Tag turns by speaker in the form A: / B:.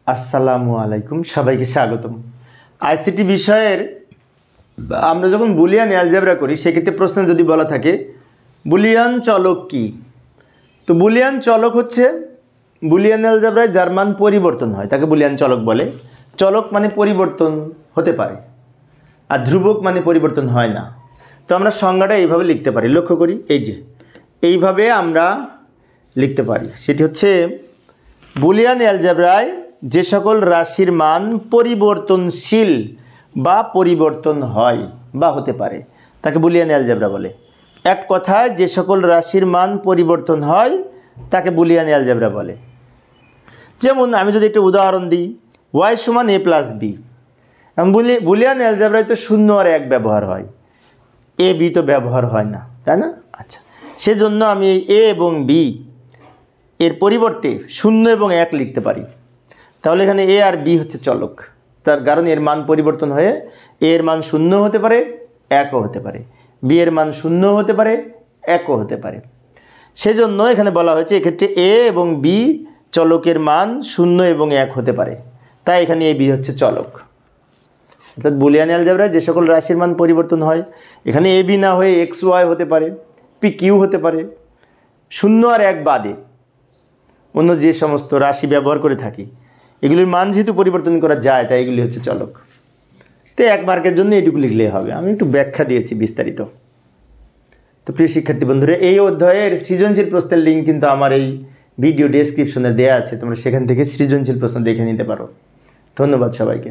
A: আসসালামু আলাইকুম, সবাইকে স্বাগতম। আইসিটি বিষয়ের আমরা যখন বুলিয়ান অ্যালজেব্রা করি সেক্ষেত্রে প্রশ্ন যদি বলা থাকে বুলিয়ান চলক কি, তো বুলিয়ান চলক হচ্ছে বুলিয়ান অ্যালজেব্রায় যার মান পরিবর্তন হয় তাকে বুলিয়ান চলক বলে। চলক মানে পরিবর্তন হতে পারে, আর ধ্রুবক মানে পরিবর্তন হয় না। তো আমরা সংজ্ঞাটা এইভাবে লিখতে পারি, লক্ষ্য করি, এই যে এইভাবে আমরা লিখতে পারি। সেটি হচ্ছে বুলিয়ান অ্যালজেব্রায় যে সকল রাশির মান পরিবর্তনশীল বা পরিবর্তন হয় বা হতে পারে তাকে বুলিয়ান অ্যালজেব্রা বলে। এক কথায় যে সকল রাশির মান পরিবর্তন হয় তাকে বুলিয়ান অ্যালজেব্রা বলে। যেমন আমি যদি একটা উদাহরণ দিই, ওয়াই সমান এ প্লাস বি, এবং বুলিয়ান অ্যালজেব্রায় তো 0 আর 1 ব্যবহার হয়, এ বি তো ব্যবহার হয় না, তাই না? আচ্ছা, সেজন্য আমি এ এবং বি এর পরিবর্তে 0 এবং 1 লিখতে পারি। তাহলে এখানে এ আর বি হচ্ছে চলক, তার কারণ এর মান পরিবর্তন হয়ে এ এর মান 0 হতে পারে, 1ও হতে পারে, বি এর মান 0 হতে পারে, 1ও হতে পারে। সেজন্য এখানে বলা হয়েছে এক্ষেত্রে এ এবং বি চলকের মান 0 এবং 1 হতে পারে, তাই এখানে এ বি হচ্ছে চলক। অর্থাৎ বুলিয়ান অ্যালজেব্রায় যে সকল রাশির মান পরিবর্তন হয়, এখানে এ বি না হয়ে এক্স ওয়াই হতে পারে, পি কিউ হতে পারে, 0 আর 1 বাদে অন্য যে সমস্ত রাশি ব্যবহার করে থাকি এগুলির মান যেহেতু পরিবর্তন করা যায় তাই এগুলি হচ্ছে চলক। তো 1 মার্কের জন্য এটুকু লিখলেই হবে, আমি একটু ব্যাখ্যা দিয়েছি বিস্তারিত। তো প্রিয় শিক্ষার্থী বন্ধুরা, এই অধ্যায়ের সৃজনশীল প্রশ্নের লিঙ্ক কিন্তু আমার এই ভিডিও ডেসক্রিপশনে দেওয়া আছে, তোমরা সেখান থেকে সৃজনশীল প্রশ্ন দেখে নিতে পারো। ধন্যবাদ সবাইকে।